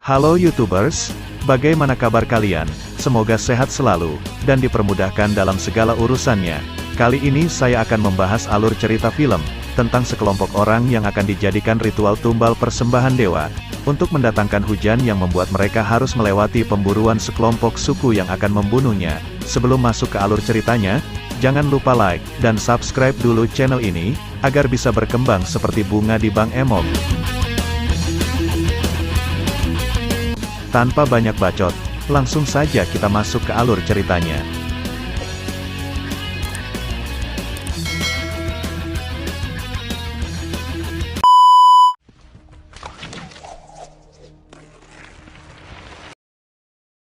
Halo YouTubers, bagaimana kabar kalian? Semoga sehat selalu, dan dipermudahkan dalam segala urusannya. Kali ini saya akan membahas alur cerita film, tentang sekelompok orang yang akan dijadikan ritual tumbal persembahan dewa, untuk mendatangkan hujan yang membuat mereka harus melewati pemburuan sekelompok suku yang akan membunuhnya. Sebelum masuk ke alur ceritanya, jangan lupa like, dan subscribe dulu channel ini, agar bisa berkembang seperti bunga di Bang Emok. Tanpa banyak bacot, langsung saja kita masuk ke alur ceritanya.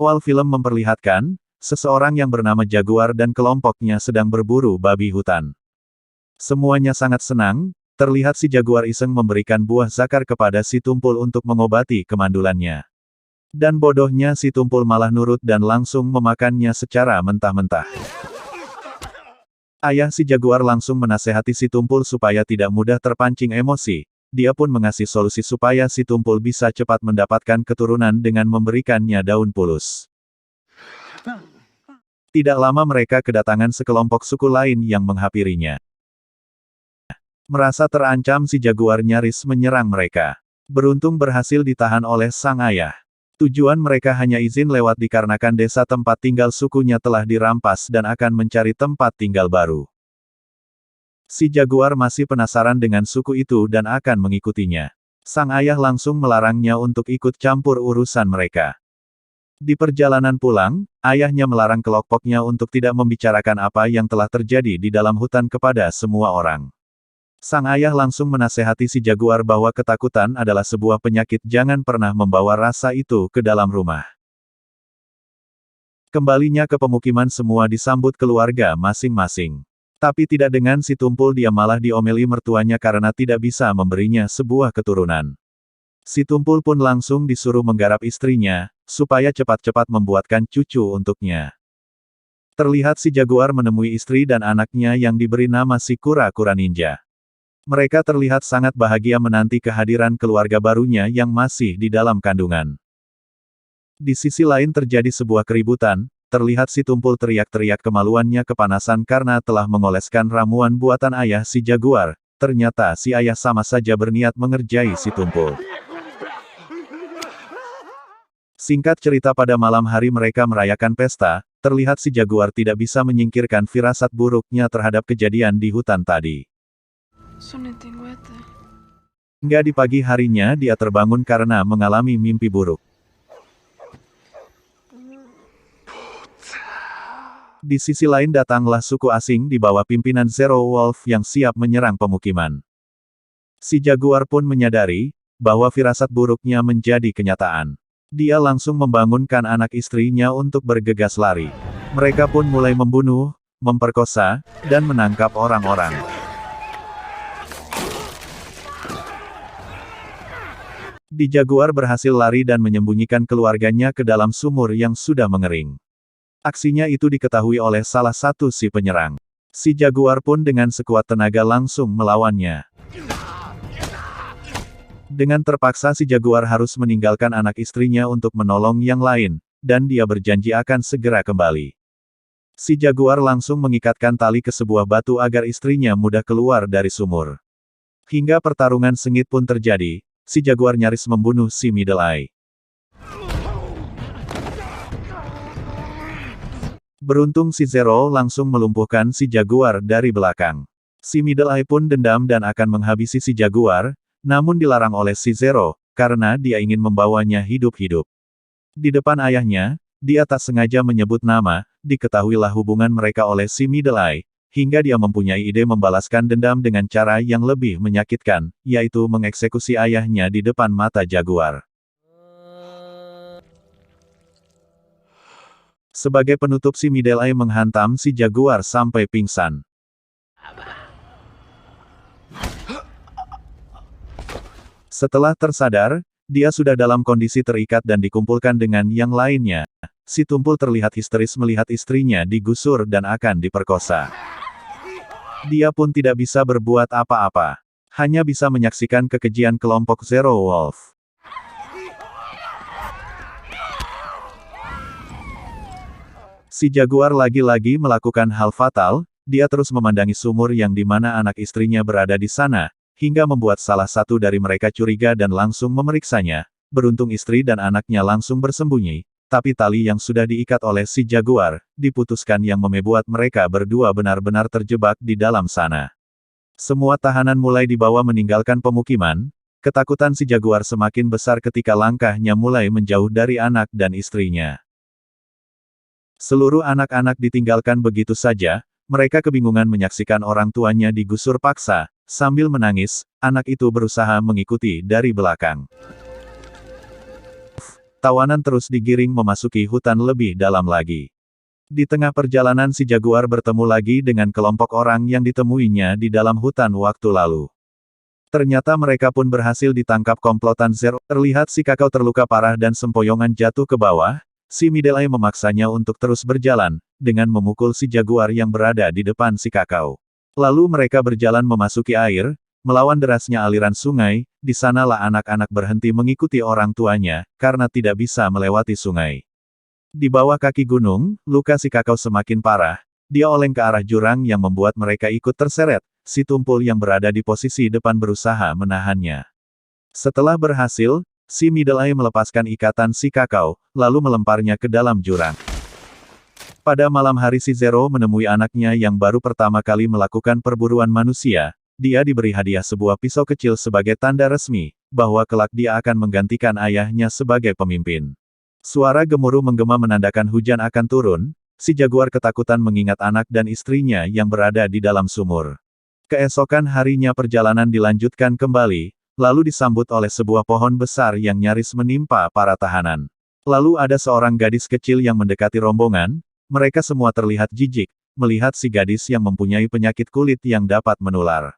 Awal film memperlihatkan, seseorang yang bernama Jaguar dan kelompoknya sedang berburu babi hutan. Semuanya sangat senang, terlihat si Jaguar iseng memberikan buah zakar kepada si Tumpul untuk mengobati kemandulannya. Dan bodohnya si Tumpul malah nurut dan langsung memakannya secara mentah-mentah. Ayah si Jaguar langsung menasehati si Tumpul supaya tidak mudah terpancing emosi. Dia pun mengasih solusi supaya si Tumpul bisa cepat mendapatkan keturunan dengan memberikannya daun pulus. Tidak lama mereka kedatangan sekelompok suku lain yang menghampirinya. Merasa terancam si Jaguar nyaris menyerang mereka. Beruntung berhasil ditahan oleh sang ayah. Tujuan mereka hanya izin lewat dikarenakan desa tempat tinggal sukunya telah dirampas dan akan mencari tempat tinggal baru. Si Jaguar masih penasaran dengan suku itu dan akan mengikutinya. Sang ayah langsung melarangnya untuk ikut campur urusan mereka. Di perjalanan pulang, ayahnya melarang kelompoknya untuk tidak membicarakan apa yang telah terjadi di dalam hutan kepada semua orang. Sang ayah langsung menasehati si Jaguar bahwa ketakutan adalah sebuah penyakit, jangan pernah membawa rasa itu ke dalam rumah. Kembalinya ke pemukiman semua disambut keluarga masing-masing. Tapi tidak dengan si Tumpul, dia malah diomeli mertuanya karena tidak bisa memberinya sebuah keturunan. Si Tumpul pun langsung disuruh menggarap istrinya, supaya cepat-cepat membuatkan cucu untuknya. Terlihat si Jaguar menemui istri dan anaknya yang diberi nama si Kura-Kura Ninja. Mereka terlihat sangat bahagia menanti kehadiran keluarga barunya yang masih di dalam kandungan. Di sisi lain terjadi sebuah keributan, terlihat si Tumpul teriak-teriak kemaluannya kepanasan karena telah mengoleskan ramuan buatan ayah si Jaguar. Ternyata si ayah sama saja berniat mengerjai si Tumpul. Singkat cerita, pada malam hari mereka merayakan pesta, terlihat si Jaguar tidak bisa menyingkirkan firasat buruknya terhadap kejadian di hutan tadi. Nggak di pagi harinya dia terbangun karena mengalami mimpi buruk. Di sisi lain datanglah suku asing di bawah pimpinan Zero Wolf yang siap menyerang pemukiman. Si Jaguar pun menyadari, bahwa firasat buruknya menjadi kenyataan. Dia langsung membangunkan anak istrinya untuk bergegas lari. Mereka pun mulai membunuh, memperkosa, dan menangkap orang-orang. Di Jaguar berhasil lari dan menyembunyikan keluarganya ke dalam sumur yang sudah mengering. Aksinya itu diketahui oleh salah satu si penyerang. Si Jaguar pun dengan sekuat tenaga langsung melawannya. Dengan terpaksa si Jaguar harus meninggalkan anak istrinya untuk menolong yang lain, dan dia berjanji akan segera kembali. Si Jaguar langsung mengikatkan tali ke sebuah batu agar istrinya mudah keluar dari sumur. Hingga pertarungan sengit pun terjadi. Si Jaguar nyaris membunuh si Middle Eye. Beruntung si Zero langsung melumpuhkan si Jaguar dari belakang. Si Middle Eye pun dendam dan akan menghabisi si Jaguar, namun dilarang oleh si Zero, karena dia ingin membawanya hidup-hidup. Di depan ayahnya, dia tak sengaja menyebut nama, diketahuilah hubungan mereka oleh si Middle Eye. Hingga dia mempunyai ide membalaskan dendam dengan cara yang lebih menyakitkan, yaitu mengeksekusi ayahnya di depan mata Jaguar. Sebagai penutup, si Middle Eye menghantam si Jaguar sampai pingsan. Setelah tersadar, dia sudah dalam kondisi terikat dan dikumpulkan dengan yang lainnya. Si Tumpul terlihat histeris melihat istrinya digusur dan akan diperkosa. Dia pun tidak bisa berbuat apa-apa. Hanya bisa menyaksikan kekejian kelompok Zero Wolf. Si Jaguar lagi-lagi melakukan hal fatal, dia terus memandangi sumur yang di mana anak istrinya berada di sana, hingga membuat salah satu dari mereka curiga dan langsung memeriksanya. Beruntung istri dan anaknya langsung bersembunyi, tapi tali yang sudah diikat oleh si Jaguar, diputuskan yang membuat mereka berdua benar-benar terjebak di dalam sana. Semua tahanan mulai dibawa meninggalkan pemukiman, ketakutan si Jaguar semakin besar ketika langkahnya mulai menjauh dari anak dan istrinya. Seluruh anak-anak ditinggalkan begitu saja, mereka kebingungan menyaksikan orang tuanya digusur paksa, sambil menangis, anak itu berusaha mengikuti dari belakang. Tawanan terus digiring memasuki hutan lebih dalam lagi. Di tengah perjalanan si Jaguar bertemu lagi dengan kelompok orang yang ditemuinya di dalam hutan waktu lalu. Ternyata mereka pun berhasil ditangkap komplotan Zero. Terlihat si kakao terluka parah dan sempoyongan jatuh ke bawah. Si Middle Eye memaksanya untuk terus berjalan, dengan memukul si Jaguar yang berada di depan si kakao. Lalu mereka berjalan memasuki air, melawan derasnya aliran sungai, di sanalah anak-anak berhenti mengikuti orang tuanya, karena tidak bisa melewati sungai. Di bawah kaki gunung, luka si kakao semakin parah, dia oleng ke arah jurang yang membuat mereka ikut terseret, si Tumpul yang berada di posisi depan berusaha menahannya. Setelah berhasil, si Middle Eye melepaskan ikatan si kakao, lalu melemparnya ke dalam jurang. Pada malam hari si Zero menemui anaknya yang baru pertama kali melakukan perburuan manusia, dia diberi hadiah sebuah pisau kecil sebagai tanda resmi, bahwa kelak dia akan menggantikan ayahnya sebagai pemimpin. Suara gemuruh menggema menandakan hujan akan turun, si Jaguar ketakutan mengingat anak dan istrinya yang berada di dalam sumur. Keesokan harinya perjalanan dilanjutkan kembali, lalu disambut oleh sebuah pohon besar yang nyaris menimpa para tahanan. Lalu ada seorang gadis kecil yang mendekati rombongan, mereka semua terlihat jijik, melihat si gadis yang mempunyai penyakit kulit yang dapat menular.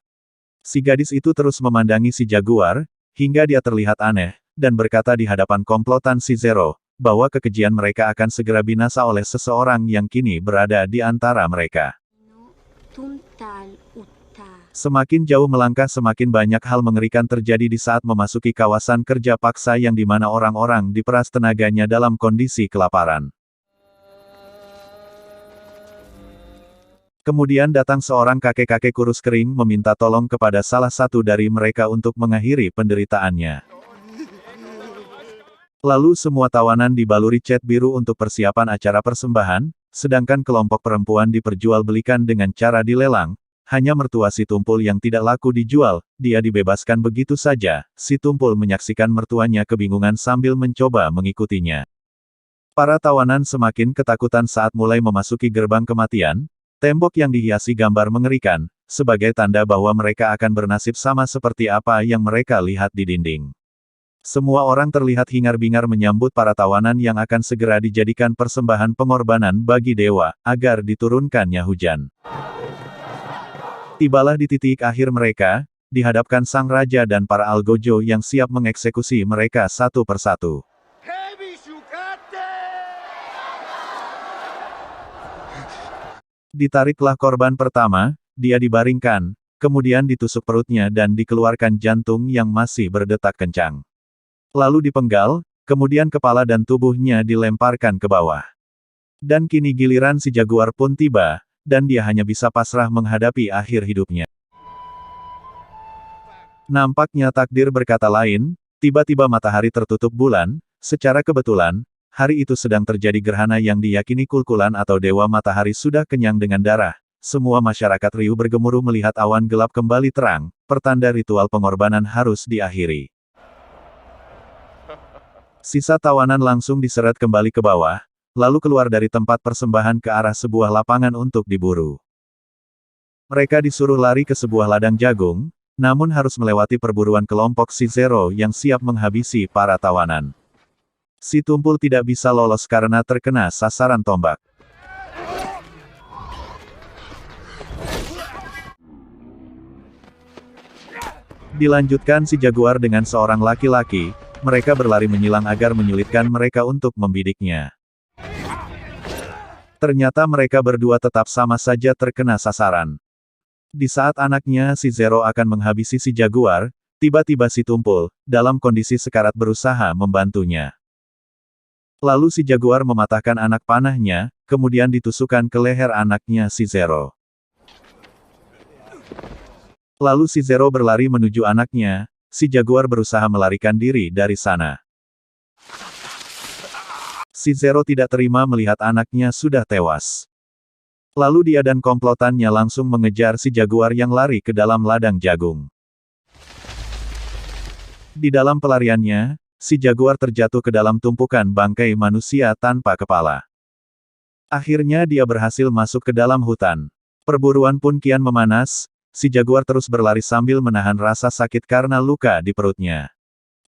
Si gadis itu terus memandangi si Jaguar, hingga dia terlihat aneh, dan berkata di hadapan komplotan si Zero, bahwa kekejian mereka akan segera binasa oleh seseorang yang kini berada di antara mereka. Semakin jauh melangkah semakin banyak hal mengerikan terjadi di saat memasuki kawasan kerja paksa yang di mana orang-orang diperas tenaganya dalam kondisi kelaparan. Kemudian datang seorang kakek-kakek kurus kering meminta tolong kepada salah satu dari mereka untuk mengakhiri penderitaannya. Lalu semua tawanan dibaluri cat biru untuk persiapan acara persembahan, sedangkan kelompok perempuan diperjualbelikan dengan cara dilelang. Hanya mertua si Tumpul yang tidak laku dijual, dia dibebaskan begitu saja. Si Tumpul menyaksikan mertuanya kebingungan sambil mencoba mengikutinya. Para tawanan semakin ketakutan saat mulai memasuki gerbang kematian, tembok yang dihiasi gambar mengerikan, sebagai tanda bahwa mereka akan bernasib sama seperti apa yang mereka lihat di dinding. Semua orang terlihat hingar-bingar menyambut para tawanan yang akan segera dijadikan persembahan pengorbanan bagi dewa, agar diturunkannya hujan. Tibalah di titik akhir mereka, dihadapkan sang raja dan para algojo yang siap mengeksekusi mereka satu persatu. Ditariklah korban pertama, dia dibaringkan, kemudian ditusuk perutnya dan dikeluarkan jantung yang masih berdetak kencang. Lalu dipenggal, kemudian kepala dan tubuhnya dilemparkan ke bawah. Dan kini giliran si Jaguar pun tiba, dan dia hanya bisa pasrah menghadapi akhir hidupnya. Nampaknya takdir berkata lain, tiba-tiba matahari tertutup bulan, secara kebetulan, hari itu sedang terjadi gerhana yang diyakini kulkulan atau dewa matahari sudah kenyang dengan darah. Semua masyarakat riuh bergemuruh melihat awan gelap kembali terang, pertanda ritual pengorbanan harus diakhiri. Sisa tawanan langsung diseret kembali ke bawah, lalu keluar dari tempat persembahan ke arah sebuah lapangan untuk diburu. Mereka disuruh lari ke sebuah ladang jagung, namun harus melewati perburuan kelompok si Zero yang siap menghabisi para tawanan. Si Tumpul tidak bisa lolos karena terkena sasaran tombak. Dilanjutkan si Jaguar dengan seorang laki-laki, mereka berlari menyilang agar menyulitkan mereka untuk membidiknya. Ternyata mereka berdua tetap sama saja terkena sasaran. Di saat anaknya si Zero akan menghabisi si Jaguar, tiba-tiba si Tumpul, dalam kondisi sekarat berusaha membantunya. Lalu si Jaguar mematahkan anak panahnya, kemudian ditusukkan ke leher anaknya si Zero. Lalu si Zero berlari menuju anaknya, si Jaguar berusaha melarikan diri dari sana. Si Zero tidak terima melihat anaknya sudah tewas. Lalu dia dan komplotannya langsung mengejar si Jaguar yang lari ke dalam ladang jagung. Di dalam pelariannya, si Jaguar terjatuh ke dalam tumpukan bangkai manusia tanpa kepala. Akhirnya dia berhasil masuk ke dalam hutan. Perburuan pun kian memanas, si Jaguar terus berlari sambil menahan rasa sakit karena luka di perutnya.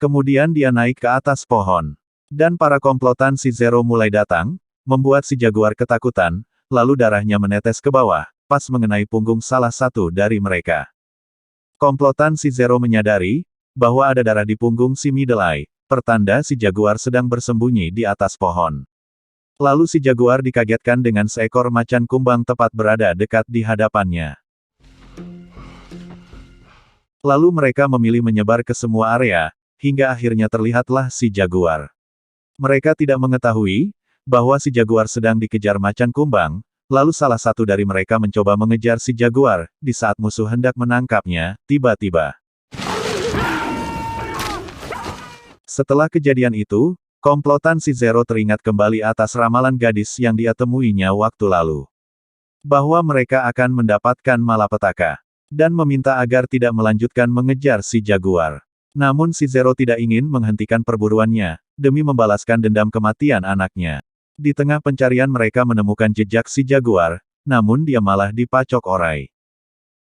Kemudian dia naik ke atas pohon. Dan para komplotan si Zero mulai datang, membuat si Jaguar ketakutan, lalu darahnya menetes ke bawah, pas mengenai punggung salah satu dari mereka. Komplotan si Zero menyadari, bahwa ada darah di punggung si Middle Eye, pertanda si Jaguar sedang bersembunyi di atas pohon. Lalu si Jaguar dikagetkan dengan seekor macan kumbang tepat berada dekat di hadapannya. Lalu mereka memilih menyebar ke semua area, hingga akhirnya terlihatlah si Jaguar. Mereka tidak mengetahui, bahwa si Jaguar sedang dikejar macan kumbang, lalu salah satu dari mereka mencoba mengejar si Jaguar, di saat musuh hendak menangkapnya, tiba-tiba. Setelah kejadian itu, komplotan si Zero teringat kembali atas ramalan gadis yang dia temuinya waktu lalu. Bahwa mereka akan mendapatkan malapetaka. Dan meminta agar tidak melanjutkan mengejar si Jaguar. Namun si Zero tidak ingin menghentikan perburuannya, demi membalaskan dendam kematian anaknya. Di tengah pencarian mereka menemukan jejak si Jaguar, namun dia malah dipacok orai.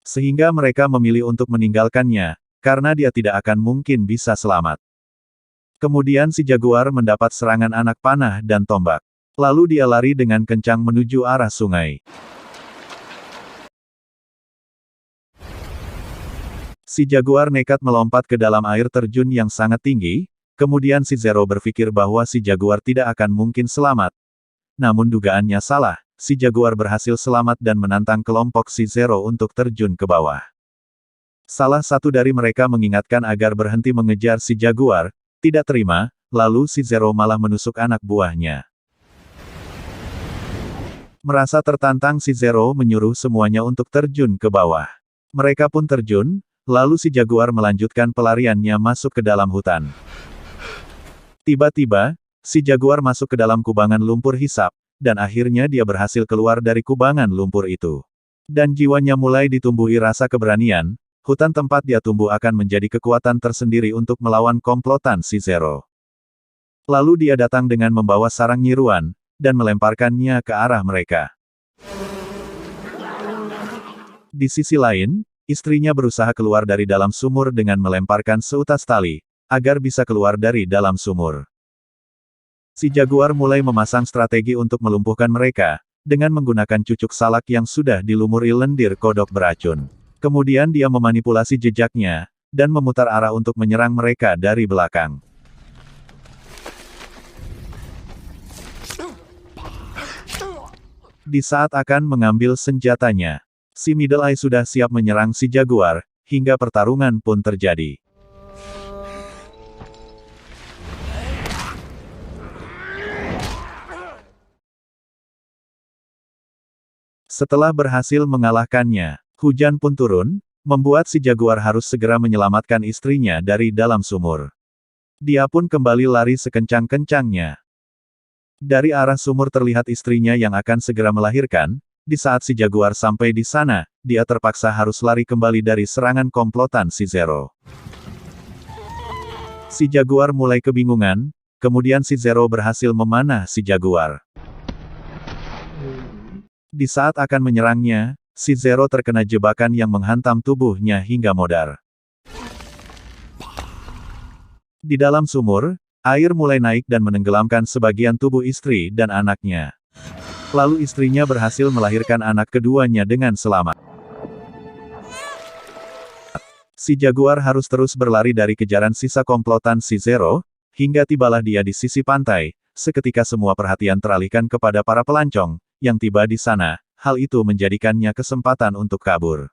Sehingga mereka memilih untuk meninggalkannya, karena dia tidak akan mungkin bisa selamat. Kemudian si Jaguar mendapat serangan anak panah dan tombak. Lalu dia lari dengan kencang menuju arah sungai. Si Jaguar nekat melompat ke dalam air terjun yang sangat tinggi, kemudian si Zero berpikir bahwa si Jaguar tidak akan mungkin selamat. Namun dugaannya salah, si Jaguar berhasil selamat dan menantang kelompok si Zero untuk terjun ke bawah. Salah satu dari mereka mengingatkan agar berhenti mengejar si Jaguar, tidak terima, lalu si Zero malah menusuk anak buahnya. Merasa tertantang si Zero menyuruh semuanya untuk terjun ke bawah. Mereka pun terjun, lalu si Jaguar melanjutkan pelariannya masuk ke dalam hutan. Tiba-tiba, si Jaguar masuk ke dalam kubangan lumpur hisap, dan akhirnya dia berhasil keluar dari kubangan lumpur itu. Dan jiwanya mulai ditumbuhi rasa keberanian, hutan tempat dia tumbuh akan menjadi kekuatan tersendiri untuk melawan komplotan si Zero. Lalu dia datang dengan membawa sarang nyiruan, dan melemparkannya ke arah mereka. Di sisi lain, istrinya berusaha keluar dari dalam sumur dengan melemparkan seutas tali, agar bisa keluar dari dalam sumur. Si Jaguar mulai memasang strategi untuk melumpuhkan mereka, dengan menggunakan cucuk salak yang sudah dilumuri lendir kodok beracun. Kemudian dia memanipulasi jejaknya, dan memutar arah untuk menyerang mereka dari belakang. Di saat akan mengambil senjatanya, si Middle Eye sudah siap menyerang si Jaguar, hingga pertarungan pun terjadi. Setelah berhasil mengalahkannya, hujan pun turun, membuat si Jaguar harus segera menyelamatkan istrinya dari dalam sumur. Dia pun kembali lari sekencang-kencangnya. Dari arah sumur terlihat istrinya yang akan segera melahirkan. Di saat si Jaguar sampai di sana, dia terpaksa harus lari kembali dari serangan komplotan si Zero. Si Jaguar mulai kebingungan, kemudian si Zero berhasil memanah si Jaguar. Di saat akan menyerangnya, si Zero terkena jebakan yang menghantam tubuhnya hingga modar. Di dalam sumur, air mulai naik dan menenggelamkan sebagian tubuh istri dan anaknya. Lalu istrinya berhasil melahirkan anak keduanya dengan selamat. Si Jaguar harus terus berlari dari kejaran sisa komplotan si Zero, hingga tibalah dia di sisi pantai. Seketika semua perhatian teralihkan kepada para pelancong yang tiba di sana. Hal itu menjadikannya kesempatan untuk kabur.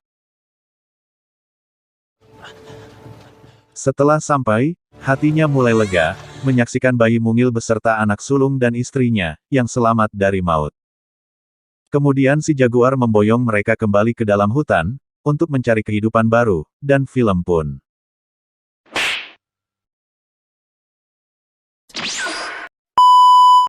Setelah sampai, hatinya mulai lega, menyaksikan bayi mungil beserta anak sulung dan istrinya, yang selamat dari maut. Kemudian si jaguar memboyong mereka kembali ke dalam hutan, untuk mencari kehidupan baru, dan film pun